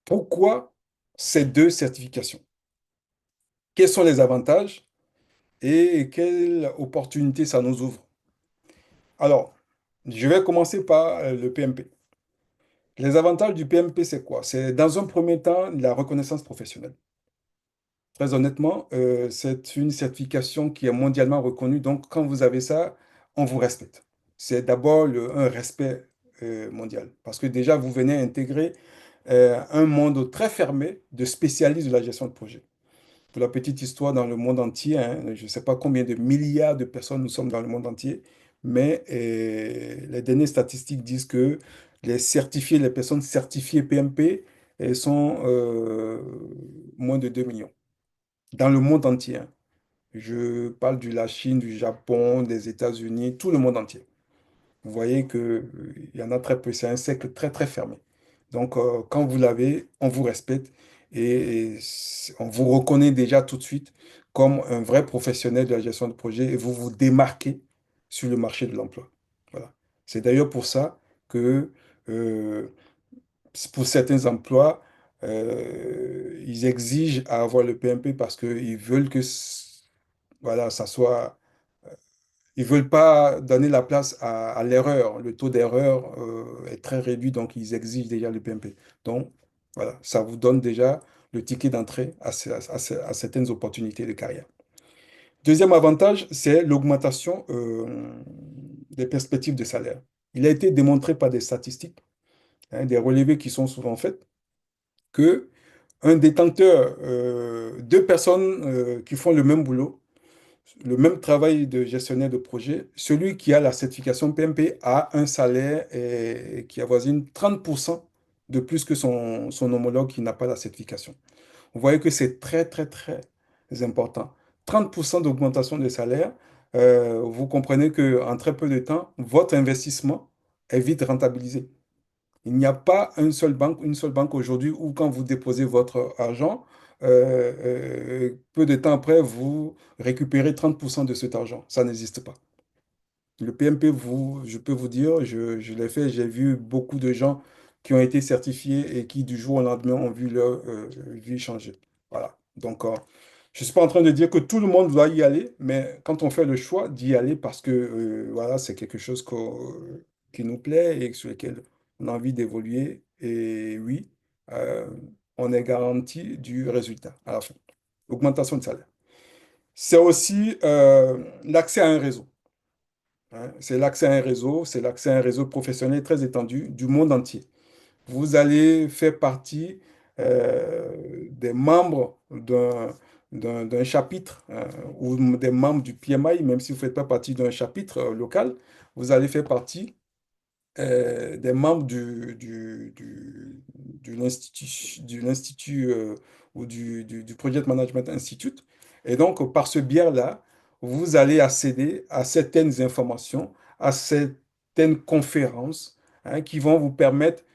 Pourquoi ces deux certifications? Quels sont les avantages et quelles opportunités ça nous ouvre? Alors, je vais commencer par le PMP. Les avantages du PMP, c'est quoi? C'est dans un premier temps la reconnaissance professionnelle. Très honnêtement, c'est une certification qui est mondialement reconnue. Donc, quand vous avez ça, on vous respecte. C'est d'abord un respect mondial. Parce que déjà, vous venez intégrer un monde très fermé de spécialistes de la gestion de projet. Pour la petite histoire, dans le monde entier, hein, je ne sais pas combien de milliards de personnes nous sommes dans le monde entier, mais les dernières statistiques disent que les personnes certifiées PMP, elles sont moins de 2 millions dans le monde entier, hein. Je parle de la Chine, du Japon, des États-Unis, tout le monde entier. Vous voyez que, il y en a très peu. C'est un cercle très, très fermé. Donc, quand vous l'avez, on vous respecte et on vous reconnaît déjà tout de suite comme un vrai professionnel de la gestion de projet et vous vous démarquez sur le marché de l'emploi. Voilà. C'est d'ailleurs pour ça que, euh, pour certains emplois, ils exigent à avoir le PMP parce qu'ils veulent que, voilà, ça soit ils veulent pas donner la place à l'erreur. Le taux d'erreur est très réduit, donc ils exigent déjà le PMP. Donc, voilà, ça vous donne déjà le ticket d'entrée à certaines opportunités de carrière. Deuxième avantage, c'est l'augmentation des perspectives de salaire. Il a été démontré par des statistiques, hein, des relevés qui sont souvent faits, que un détenteur, deux personnes qui font le même boulot, le même travail de gestionnaire de projet, celui qui a la certification PMP a un salaire qui avoisine 30% de plus que son homologue qui n'a pas la certification. Vous voyez que c'est très, très, très important. 30% d'augmentation de salaire, vous comprenez qu'en très peu de temps, votre investissement est vite rentabilisé. Il n'y a pas une seule banque aujourd'hui où quand vous déposez votre argent, peu de temps après, vous récupérez 30% de cet argent. Ça n'existe pas. Le PMP, je peux vous dire, je l'ai fait, j'ai vu beaucoup de gens qui ont été certifiés et qui du jour au lendemain ont vu leur vie changer. Voilà. Donc, je ne suis pas en train de dire que tout le monde doit y aller, mais quand on fait le choix d'y aller parce que voilà, c'est quelque chose qui nous plaît et sur lequel on a envie d'évoluer, et oui, euh, on est garanti du résultat à la fin. Augmentation de salaire. C'est aussi l'accès à un réseau, hein. C'est l'accès à un réseau, c'est l'accès à un réseau professionnel très étendu du monde entier. Vous allez faire partie des membres d'un chapitre ou des membres du PMI, même si vous ne faites pas partie d'un chapitre local, vous allez faire partie des membres de l'institut ou du Project Management Institute. Et donc, par ce biais-là, vous allez accéder à certaines informations, à certaines conférences, hein, qui vont vous permettre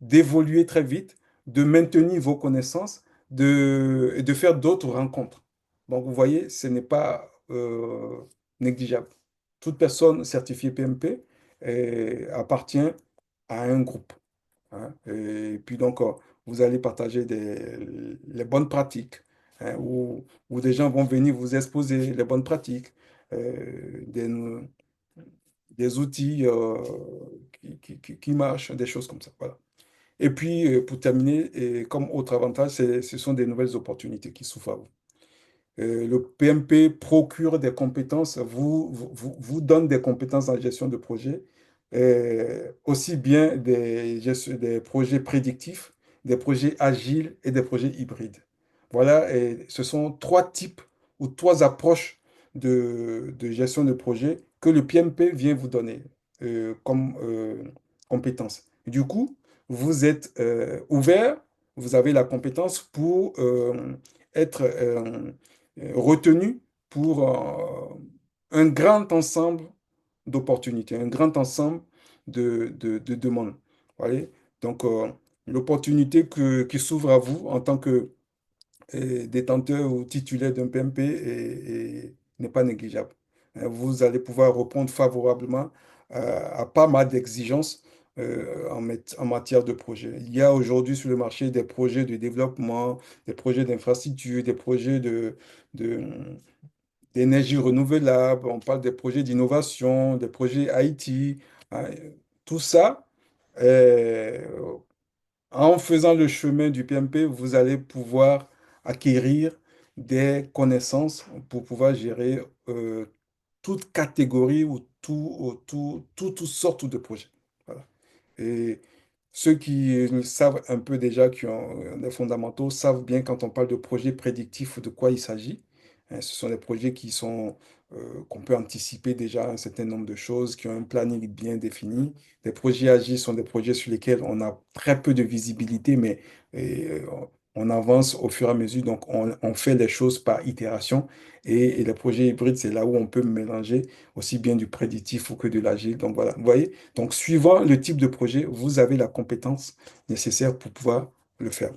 d'évoluer très vite, de maintenir vos connaissances, et de faire d'autres rencontres. Donc, vous voyez, ce n'est pas négligeable. Toute personne certifiée PMP appartient à un groupe, hein. Et puis donc, vous allez partager les bonnes pratiques, hein, où des gens vont venir vous exposer les bonnes pratiques, euh, des, des outils qui marchent, des choses comme ça. Voilà. Et puis, pour terminer, et comme autre avantage, ce sont des nouvelles opportunités qui s'ouvrent à vous. Le PMP procure des compétences, vous donne des compétences en gestion de projet, aussi bien des projets prédictifs, des projets agiles et des projets hybrides. Voilà, et ce sont trois types ou trois approches de gestion de projet que le PMP vient vous donner comme compétences. Du coup, vous êtes ouvert, vous avez la compétence pour être retenu pour un grand ensemble d'opportunités, un grand ensemble de demandes. Vous voyez? Donc, l'opportunité qui s'ouvre à vous en tant que détenteur ou titulaire d'un PMP n'est pas négligeable. Vous allez pouvoir répondre favorablement à pas mal d'exigences en matière de projet. Il y a aujourd'hui sur le marché des projets de développement, des projets d'infrastructure, des projets de, d'énergie renouvelable, on parle des projets d'innovation, des projets IT, hein. Tout ça, euh, en faisant le chemin du PMP, vous allez pouvoir acquérir des connaissances pour pouvoir gérer toute catégorie toutes sortes de projets. Voilà. Et ceux qui le savent un peu déjà, qui ont des fondamentaux, savent bien quand on parle de projets prédictifs de quoi il s'agit. Hein, ce sont des projets qu'on peut anticiper déjà un certain nombre de choses, qui ont un planning bien défini. Des projets agiles sont des projets sur lesquels on a très peu de visibilité, mais on avance au fur et à mesure, donc on fait les choses par itération. Et les projets hybrides, c'est là où on peut mélanger aussi bien du prédictif ou que de l'agile. Donc voilà, vous voyez? Donc, suivant le type de projet, vous avez la compétence nécessaire pour pouvoir le faire.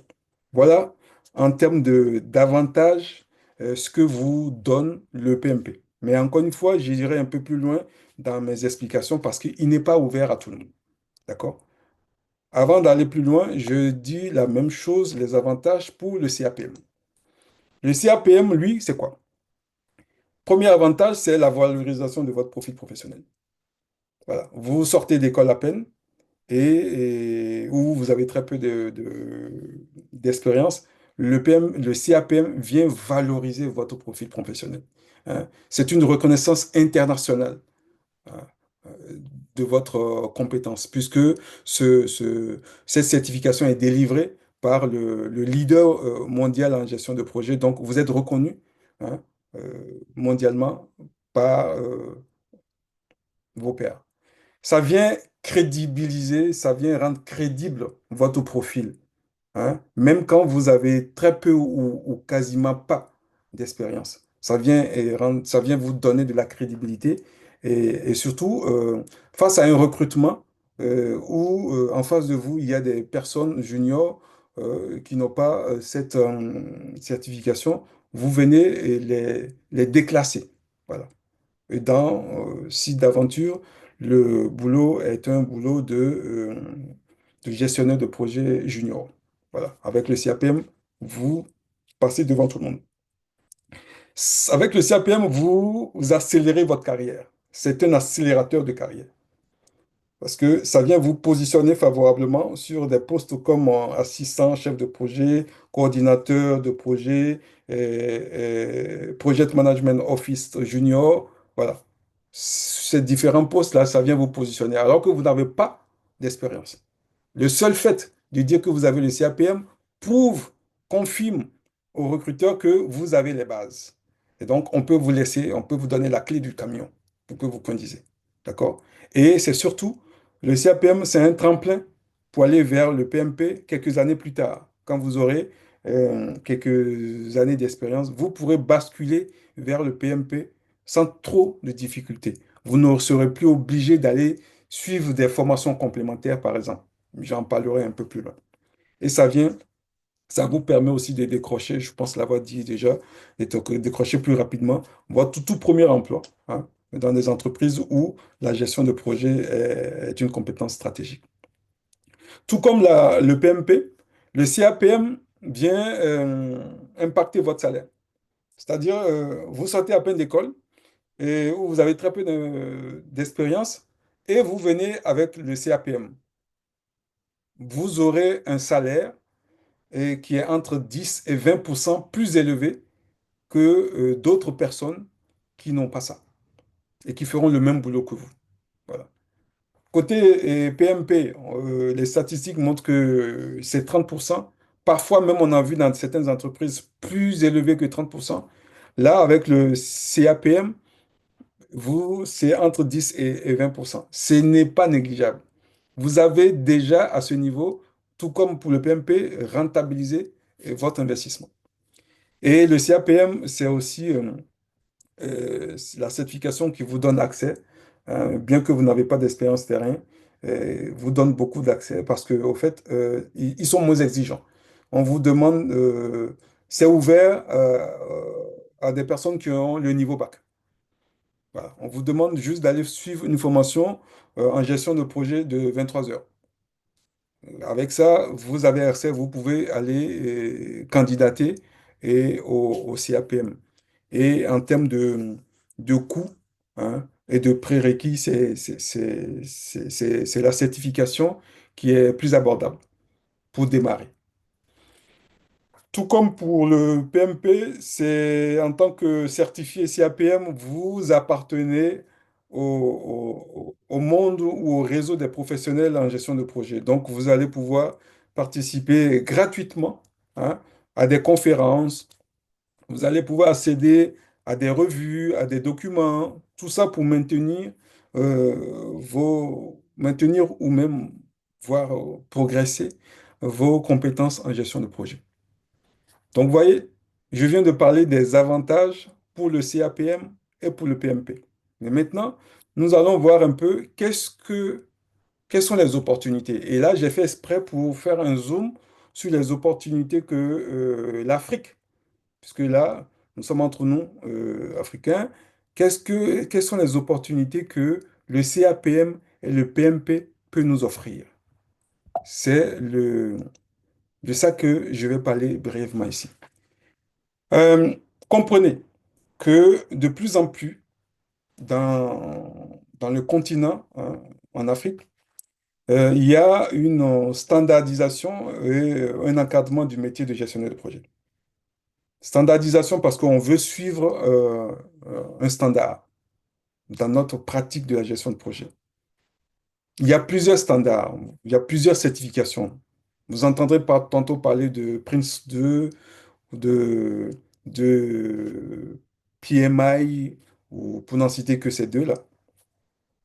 Voilà, en termes d'avantages, ce que vous donne le PMP. Mais encore une fois, j'irai un peu plus loin dans mes explications parce qu'il n'est pas ouvert à tout le monde. D'accord? Avant d'aller plus loin, je dis la même chose, les avantages pour le CAPM. Le CAPM, lui, c'est quoi? Premier avantage, c'est la valorisation de votre profil professionnel. Voilà. Vous sortez d'école à peine, où vous avez très peu d'expérience, le CAPM vient valoriser votre profil professionnel. Hein. C'est une reconnaissance internationale, hein, de votre compétence, puisque cette certification est délivrée par le leader mondial en gestion de projet. Donc, vous êtes reconnu, hein, mondialement par vos pairs. Ça vient crédibiliser, ça vient rendre crédible votre profil, hein, même quand vous avez très peu ou quasiment pas d'expérience. Ça vient vous donner de la crédibilité et surtout, face à un recrutement où en face de vous, il y a des personnes juniors qui n'ont pas cette certification, vous venez et les déclasser. Voilà. Et dans site d'aventure, le boulot est un boulot de gestionnaire de projet junior. Voilà. Avec le CAPM, vous passez devant tout le monde. Avec le CAPM, vous accélérez votre carrière. C'est un accélérateur de carrière. Parce que ça vient vous positionner favorablement sur des postes comme assistant, chef de projet, coordinateur de projet, project management office junior. Voilà. Ces différents postes-là, ça vient vous positionner alors que vous n'avez pas d'expérience. Le seul fait de dire que vous avez le CAPM prouve, confirme au recruteur que vous avez les bases. Et donc, on peut vous laisser, on peut vous donner la clé du camion pour que vous conduisez. D'accord? Et c'est surtout, le CAPM, c'est un tremplin pour aller vers le PMP quelques années plus tard. Quand vous aurez quelques années d'expérience, vous pourrez basculer vers le PMP sans trop de difficultés. Vous ne serez plus obligé d'aller suivre des formations complémentaires, par exemple. J'en parlerai un peu plus loin. Et ça vous permet aussi de décrocher, je pense l'avoir dit déjà, de décrocher plus rapidement votre tout premier emploi, hein, dans des entreprises où la gestion de projet est une compétence stratégique. Tout comme le PMP, le CAPM vient impacter votre salaire. C'est-à-dire, vous sortez à peine d'école et où vous avez très peu d'expérience et vous venez avec le CAPM. Vous aurez un salaire qui est entre 10 et 20% plus élevé que d'autres personnes qui n'ont pas ça et qui feront le même boulot que vous. Voilà. Côté PMP, les statistiques montrent que c'est 30%. Parfois même, on a vu dans certaines entreprises plus élevé que 30%. Là, avec le CAPM, c'est entre 10 et 20%. Ce n'est pas négligeable. Vous avez déjà à ce niveau, tout comme pour le PMP, rentabilisé votre investissement. Et le CAPM, c'est aussi la certification qui vous donne accès, hein, bien que vous n'avez pas d'expérience terrain, vous donne beaucoup d'accès parce que, au fait, ils sont moins exigeants. On vous demande, c'est ouvert à des personnes qui ont le niveau bac. Voilà. On vous demande juste d'aller suivre une formation en gestion de projet de 23 heures. Avec ça, vous avez accès, vous pouvez aller candidater au CAPM. Et en termes de coûts, hein, et de prérequis, c'est la certification qui est plus abordable pour démarrer. Tout comme pour le PMP, c'est en tant que certifié CAPM, vous appartenez au monde ou au réseau des professionnels en gestion de projet. Donc, vous allez pouvoir participer gratuitement, hein, à des conférences. Vous allez pouvoir accéder à des revues, à des documents, tout ça pour maintenir ou même voir progresser vos compétences en gestion de projet. Donc, vous voyez, je viens de parler des avantages pour le CAPM et pour le PMP. Mais maintenant, nous allons voir un peu quelles sont les opportunités. Et là, j'ai fait exprès pour faire un zoom sur les opportunités que l'Afrique, puisque là, nous sommes entre nous, Africains, quelles sont les opportunités que le CAPM et le PMP peuvent nous offrir? C'est de ça que je vais parler brièvement ici. Euh, Comprenez que de plus en plus dans le continent, hein, en Afrique, il y a une standardisation et un encadrement du métier de gestionnaire de projet. Standardisation parce qu'on veut suivre un standard dans notre pratique de la gestion de projet. Il y a plusieurs standards, il y a plusieurs certifications. Vous entendrez tantôt parler de Prince 2, de, de PMI, ou pour n'en citer que ces deux-là.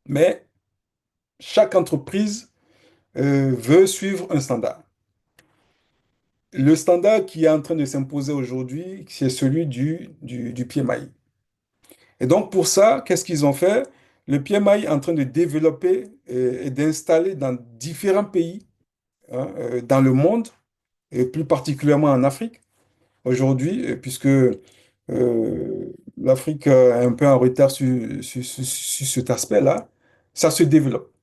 Mais chaque entreprise veut suivre un standard. Le standard qui est en train de s'imposer aujourd'hui, c'est celui du PMI. Et donc pour ça, qu'est-ce qu'ils ont fait? Le PMI est en train de développer et d'installer dans différents pays, hein, dans le monde, et plus particulièrement en Afrique aujourd'hui, puisque l'Afrique est un peu en retard sur cet aspect-là, ça se développe.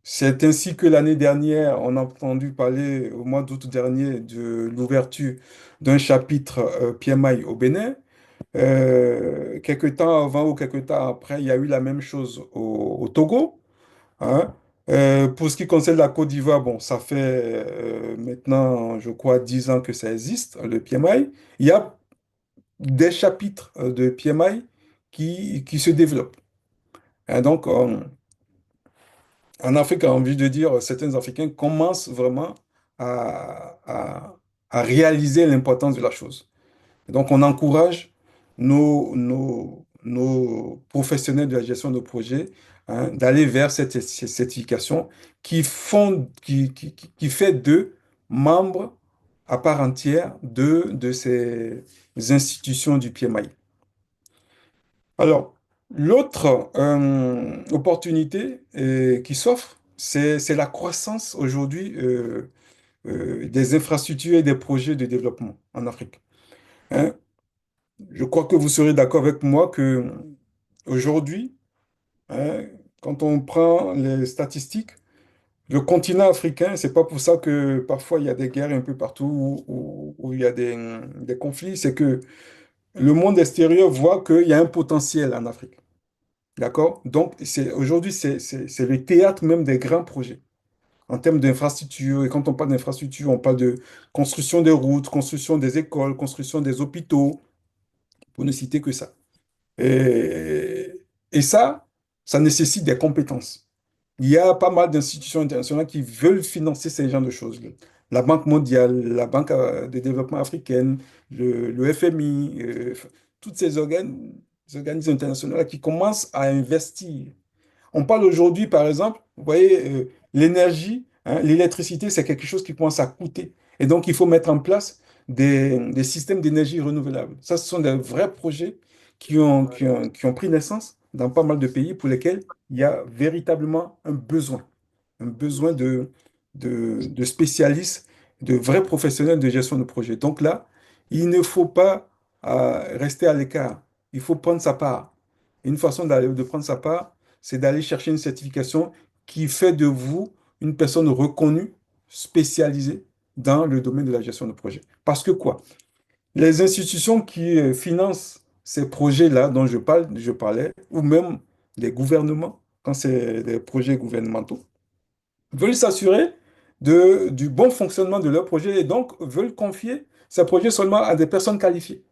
C'est ainsi que l'année dernière, on a entendu parler au mois d'août dernier de l'ouverture d'un chapitre PMI au Bénin. Quelque temps avant ou quelque temps après, il y a eu la même chose au Togo, hein. Pour ce qui concerne la Côte d'Ivoire, bon, ça fait maintenant, je crois, 10 ans que ça existe, le PMI. Il y a des chapitres de PMI qui se développent. Hein, donc, en Afrique, j'ai envie de dire, certains Africains commencent vraiment à, à- à réaliser l'importance de la chose. Donc, on encourage nos professionnels de la gestion de projet, hein, d'aller vers cette certification qui fait d'eux membres à part entière de ces institutions du PMI. Alors, l'autre opportunité qui s'offre, c'est la croissance aujourd'hui des infrastructures et des projets de développement en Afrique. Hein, je crois que vous serez d'accord avec moi que aujourd'hui, hein, quand on prend les statistiques, le continent africain, c'est pas pour ça que parfois il y a des guerres un peu partout où il y a des conflits, c'est que le monde extérieur voit qu'il y a un potentiel en Afrique. D'accord? Donc, aujourd'hui, c'est le théâtre même des grands projets en termes d'infrastructure. Et quand on parle d'infrastructure, on parle de construction des routes, construction des écoles, construction des hôpitaux, pour ne citer que ça. Et, et ça nécessite des compétences. Il y a pas mal d'institutions internationales qui veulent financer ces genres de choses. La Banque mondiale, la Banque de développement africaine, le FMI, toutes ces organismes internationaux qui commencent à investir. On parle aujourd'hui, par exemple, vous voyez, l'énergie, hein, l'électricité, c'est quelque chose qui commence à coûter. Et donc, il faut mettre en place des systèmes d'énergie renouvelable. Ça, ce sont des vrais projets qui ont pris naissance dans pas mal de pays pour lesquels il y a véritablement un besoin de spécialistes, de vrais professionnels de gestion de projet. Donc là, il ne faut pas rester à l'écart. Il faut prendre sa part. Et une façon de prendre sa part, c'est d'aller chercher une certification qui fait de vous une personne reconnue spécialisés dans le domaine de la gestion de projet. Parce que quoi? Les institutions qui financent ces projets-là dont je parlais, ou même les gouvernements, quand c'est des projets gouvernementaux, veulent s'assurer du bon fonctionnement de leur projet et donc veulent confier ces projets seulement à des personnes qualifiées.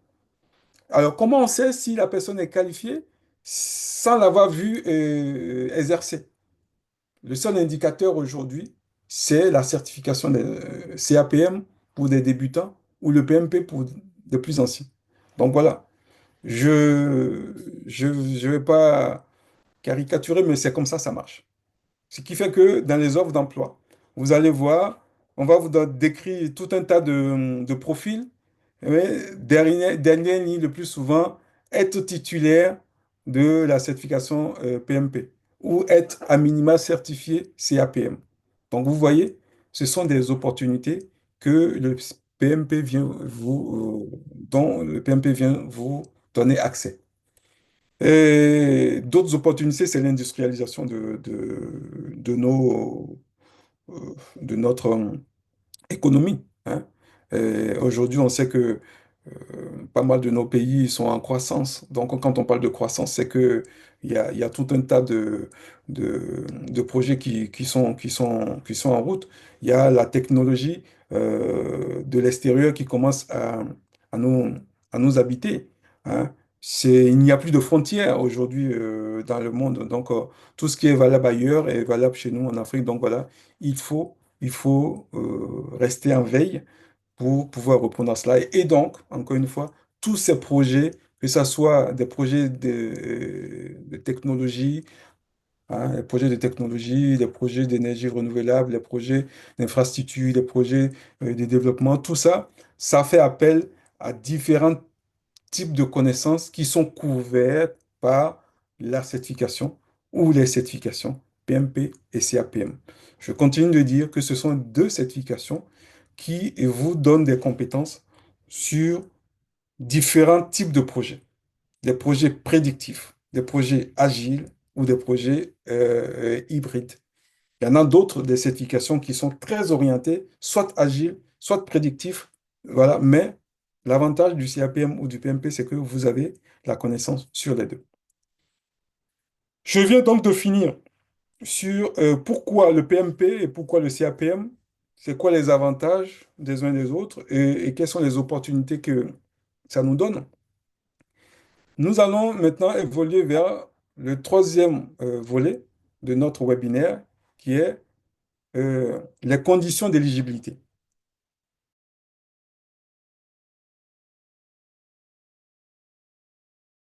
Alors, comment on sait si la personne est qualifiée sans l'avoir vue exercer? Le seul indicateur aujourd'hui, c'est la certification des CAPM pour des débutants ou le PMP pour des plus anciens. Donc voilà, je je vais pas caricaturer, mais c'est comme ça marche. Ce qui fait que dans les offres d'emploi, vous allez voir, on va vous décrire tout un tas de profils. Mais dernière ligne, le plus souvent, être titulaire de la certification PMP ou être à minima certifié CAPM. Donc vous voyez, ce sont des opportunités que le PMP dont le PMP vient vous donner accès. Et d'autres opportunités, c'est l'industrialisation de euh, de notre économie, hein. Aujourd'hui, on sait que pas mal de nos pays sont en croissance. Donc, quand on parle de croissance, c'est que il y a tout un tas de projets qui sont en route. Il y a la technologie de l'extérieur qui commence à nous, à nous habiter, hein. Il n'y a plus de frontières aujourd'hui dans le monde. Donc, tout ce qui est valable ailleurs est valable chez nous en Afrique. Donc, voilà, il faut rester en veille pour pouvoir reprendre cela. Et donc, encore une fois, tous ces projets, que ce soit des projets de technologie, hein, les projets de technologie, des projets d'énergie renouvelable, les projets d'infrastructure, les projets de développement, tout ça, ça fait appel à différents types de connaissances qui sont couvertes par la certification ou les certifications PMP et CAPM. Je continue de dire que ce sont deux certifications qui vous donnent des compétences sur différents types de projets. Des projets prédictifs, des projets agiles ou des projets hybrides. Il y en a d'autres, des certifications qui sont très orientées, soit agiles, soit prédictifs. Voilà. Mais l'avantage du CAPM ou du PMP, c'est que vous avez la connaissance sur les deux. Je viens donc de finir sur pourquoi le PMP et pourquoi le CAPM, c'est quoi les avantages des uns des autres et quelles sont les opportunités que ça nous donne. Nous allons maintenant évoluer vers le troisième volet de notre webinaire qui est les conditions d'éligibilité.